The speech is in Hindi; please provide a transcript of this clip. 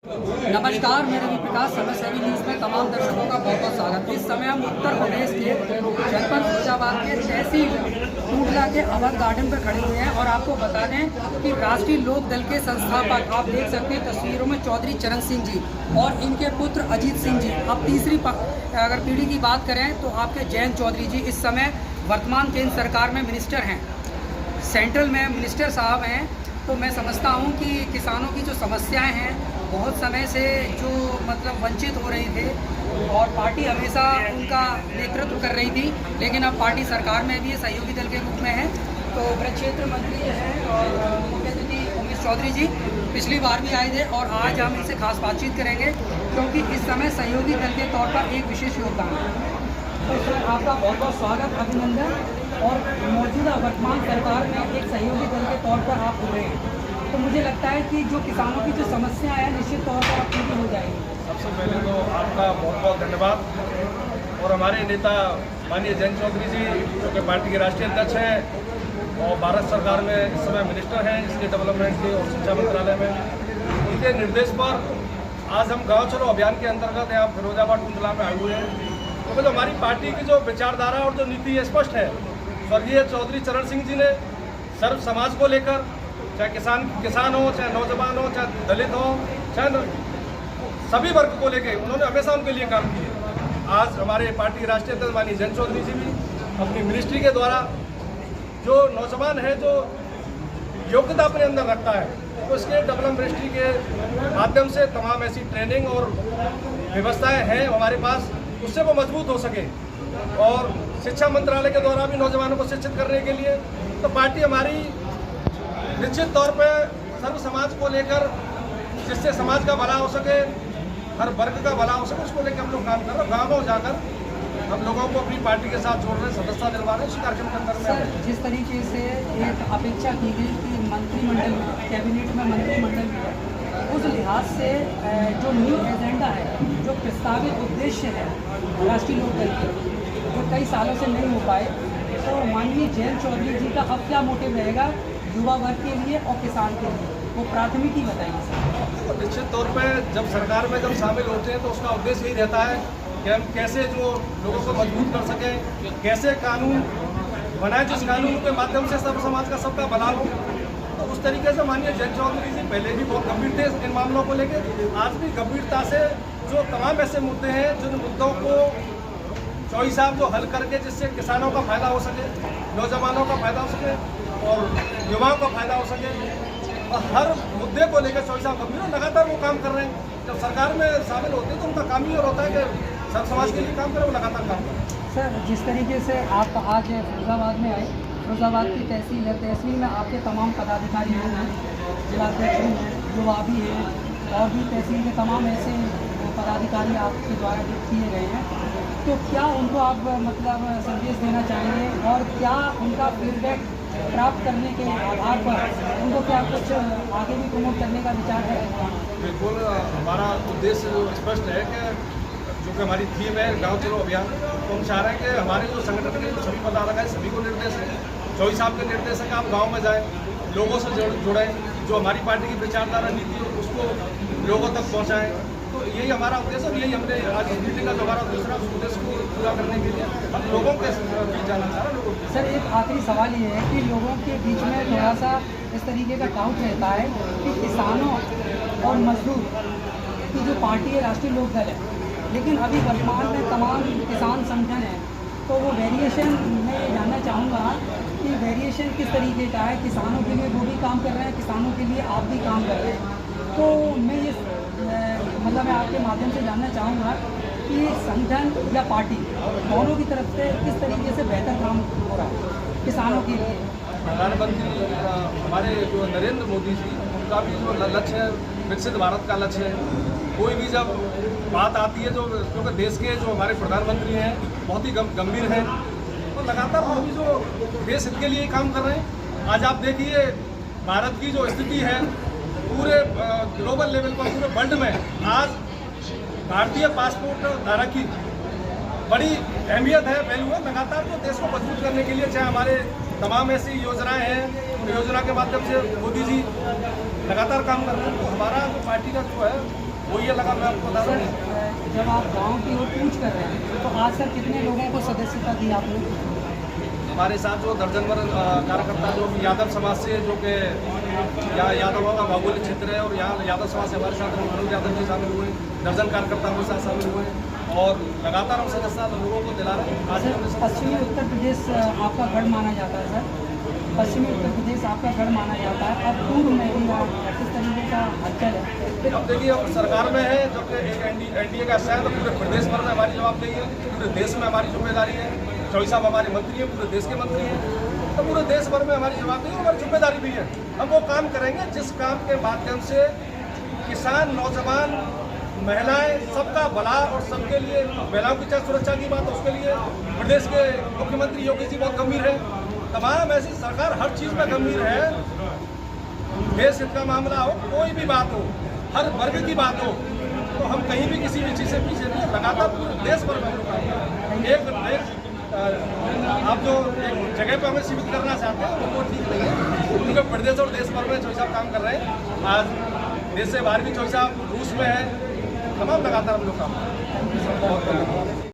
नमस्कार, मैं रवि प्रकाश समय सेवी न्यूज़ में तमाम दर्शकों का बहुत बहुत स्वागत। इस समय हम उत्तर प्रदेश के जनपद फिरोजाबाद के तहसील टूडला के अवध गार्डन पर खड़े हुए हैं और आपको बता दें कि राष्ट्रीय लोक दल के संस्थापक आप देख सकते हैं तस्वीरों में चौधरी चरण सिंह जी और इनके पुत्र अजीत सिंह जी। अब तीसरी अगर पीढ़ी की बात करें तो आपके जयंत चौधरी जी इस समय वर्तमान केंद्र सरकार में मिनिस्टर हैं, सेंट्रल में मिनिस्टर साहब हैं। तो मैं समझता हूं कि किसानों की जो समस्याएं हैं बहुत समय से जो वंचित हो रही थे और पार्टी हमेशा उनका नेतृत्व कर रही थी, लेकिन अब पार्टी सरकार में भी सहयोगी दल के रूप में है। तो ब्रज क्षेत्र मंत्री हैं और मुख्य अतिथि उमेश चौधरी जी पिछली बार भी आए थे और आज हम इनसे खास बातचीत करेंगे क्योंकि इस समय सहयोगी दल के तौर पर एक विशेष योगदान है। तो सर आपका बहुत बहुत स्वागत, अभिनंदन। और मौजूदा वर्तमान सरकार में एक सहयोगी दल के तौर पर आप जुड़े हैं, तो मुझे लगता है कि जो किसानों की जो समस्या है निश्चित तौर पर अब पूरी हो जाएगी। सबसे पहले तो आपका बहुत बहुत धन्यवाद। और हमारे नेता माननीय जयंत चौधरी जी जो कि पार्टी के राष्ट्रीय अध्यक्ष हैं और भारत सरकार में इस समय मिनिस्टर हैं इसके डेवलपमेंट के और शिक्षा मंत्रालय में, उनके निर्देश पर आज हम गाँव चलो अभियान के अंतर्गत यहाँ फिरोजाबाद टूडला में आए हुए हैं। तो जो हमारी पार्टी की जो विचारधारा और जो नीति स्पष्ट है, स्वर्गीय चौधरी चरण सिंह जी ने सर्व समाज को लेकर, चाहे किसान हो, चाहे नौजवान हो, चाहे दलित हो, चाहे सभी वर्ग को लेकर उन्होंने हमेशा उनके लिए काम किए। आज हमारे पार्टी के राष्ट्रीय अध्यक्ष माननीय जयंत चौधरी जी भी अपनी मिनिस्ट्री के द्वारा जो नौजवान है जो योग्यता अपने अंदर रखता है, तो इसके डेवलपमेंट मिनिस्ट्री के माध्यम से तमाम ऐसी ट्रेनिंग और व्यवस्थाएं हैं हमारे पास, उससे वो मजबूत हो सके। और शिक्षा मंत्रालय के द्वारा भी नौजवानों को शिक्षित करने के लिए तो पार्टी हमारी निश्चित तौर पे सर्व समाज को लेकर, जिससे समाज का भला हो सके, हर वर्ग का भला हो सके, उसको लेकर हम लोग काम कर रहे हैं। गाँव में जाकर हम लोगों को अपनी पार्टी के साथ जोड़ रहे हैं, सदस्यता दिलवा रहे हैं। इस कार्यक्रम के अंदर में जिस तरीके से एक अपेक्षा की गई कि मंत्रिमंडल में, कैबिनेट में मंत्रिमंडल में उस लिहाज से जो न्यू एजेंडा है, जो प्रस्तावित उद्देश्य है राष्ट्रीय लोक दल के, जो कई सालों से नहीं हो पाए, तो माननीय जयंत चौधरी जी का अब क्या मोटिव रहेगा युवा वर्ग के लिए और किसान के लिए, वो प्राथमिकता बताइए सर। तो निश्चित तौर पे जब सरकार में शामिल होते हैं तो उसका उद्देश्य यही रहता है कि हम कैसे जो लोगों को मजबूत कर सकें, कैसे कानून बनाए जिस कानून के माध्यम से सब समाज का सबका भला हो। तो उस तरीके से माननीय जयंत चौधरी जी पहले भी बहुत गंभीर थे इन मामलों को लेकर, आज भी गंभीरता से जो तमाम ऐसे मुद्दे हैं जिन मुद्दों को चौधरी साहब जो हल करके जिससे किसानों का फायदा हो सके, नौजवानों का फायदा हो सके और युवाओं का फायदा हो सके, और हर मुद्दे को लेकर चौधरी साहब गंभीर लगातार वो काम कर रहे हैं। जब सरकार में शामिल होते हैं तो उनका काम ही और होता है कि सब समाज के लिए काम करें, वो लगातार काम करें। सर जिस तरीके से आप आज फिरोजाबाद में आए, फिरोजाबाद की तहसील है, तहसील में आपके तमाम पदाधिकारी लोग हैं, जिलाध्यक्ष हैं, युवा भी हैं और भी तहसील के तमाम ऐसे पदाधिकारी आपके द्वारा किए गए हैं, तो क्या उनको आप संदेश देना चाहेंगे और क्या उनका फीडबैक प्राप्त करने के आधार पर उनको क्या कुछ आगे भी प्रमोट करने का विचार है? बिल्कुल, हमारा उद्देश्य जो स्पष्ट है कि जो कि हमारी थीम है गाँव चलो अभियान, तो हम चाह रहे हैं कि हमारे जो संगठन के सभी पदाधिकारी सभी को निर्देश है, चौधरी साहब के निर्देश है कि आप गाँव में जाएँ, लोगों से जुड़ें, जो हमारी पार्टी की विचारधारा नीति है उसको लोगों तक पहुँचाएँ। तो यही हमारा उद्देश्य और यही हमने आज मीटिंग का जो हमारा दूसरा उद्देश्य को पूरा करने के लिए हम लोगों के बीच जाना चाह रहे हैं। सर एक आखिरी सवाल ये है कि लोगों के बीच में थोड़ा सा इस तरीके का डाउट रहता है कि किसानों और मजदूर की जो पार्टी है राष्ट्रीय लोक दल है, लेकिन अभी वर्तमान में तमाम किसान संगठन है, तो वो वेरिएशन मैं ये जानना चाहूँगा कि वेरिएशन किस तरीके का है। किसानों के लिए वो भी काम कर रहे हैं, किसानों के लिए आप भी काम कर रहे हैं, तो मैं ये मैं आपके माध्यम से जानना चाहूँगा कि संगठन या पार्टी दोनों की तरफ से किस तरीके से बेहतर काम हो रहा है किसानों के लिए। प्रधानमंत्री हमारे जो नरेंद्र मोदी जी, उनका भी जो लक्ष्य है विकसित भारत का लक्ष्य है। कोई भी जब बात आती है जो क्योंकि देश के जो हमारे प्रधानमंत्री हैं बहुत ही गंभीर हैं, तो लगातार वो भी जो देश हित के लिए काम कर रहे हैं। आज आप देखिए भारत की जो स्थिति है पूरे ग्लोबल लेवल पर, पूरे वर्ल्ड में आज भारतीय पासपोर्ट धारक की बड़ी अहमियत है, वैल्यू है। लगातार तो देश को मजबूत करने के लिए चाहे हमारे तमाम ऐसी योजनाएं हैं, उन योजना के माध्यम से मोदी जी लगातार काम कर रहे हैं। तो हमारा जो पार्टी का जो है वो ये लगा मैं आपको बता सर रहा हूँ। जब आप गांव की ओर कूच कर रहे हैं तो आज तक कितने लोगों को सदस्यता दी आपने? हमारे साथ जो दर्जन भर कार्यकर्ता जो यादव समाज से जो कि यहाँ यादवों का भौगोलिक क्षेत्र है, और यहाँ यादव समाज से हमारे साथ मनोज यादव जी शामिल हुए, दर्जन कार्यकर्ता हमारे साथ शामिल हुए और लगातार हम सदस्यता लोगों को दिला रहे हैं। आज सर पश्चिमी उत्तर प्रदेश आपका गढ़ माना जाता है सर, पश्चिमी उत्तर प्रदेश आपका गढ़ माना जाता है। अब पूर्व में भी किस तरीके का हलचल है? अब देखिए, अब सरकार में है जो कि एक एनडीए का हिस्सा है, तो पूरे प्रदेश भर में हमारी जवाबदेही है, पूरे देश में हमारी जिम्मेदारी है। चौधरी साहब हमारे मंत्री हैं, पूरे देश के मंत्री हैं, तो पूरे देश भर में हमारी जवाबदेही, हमारी जिम्मेदारी भी है। हम वो काम करेंगे जिस काम के माध्यम से किसान, नौजवान, महिलाएं, सबका भला और सबके लिए, महिलाओं की चाहे सुरक्षा की बात, उसके लिए प्रदेश के मुख्यमंत्री योगी जी बहुत गंभीर है। तमाम ऐसी सरकार हर चीज़ में गंभीर है। देश हित का मामला हो, कोई भी बात हो, हर वर्ग की बात हो, तो हम कहीं भी किसी भी चीज़ से पीछे नहीं है। लगातार पूरे देश भर में हम लोग काम कर रहे हैं। आप जो एक जगह पे हमें सीमित करना चाहते हैं वो ठीक नहीं है, क्योंकि प्रदेश और देश भर में चौधरी साहब काम कर रहे हैं। आज देश से बाहर भी चौधरी साहब रूस में है, तमाम लगातार हम लोग काम कर रहे हैं।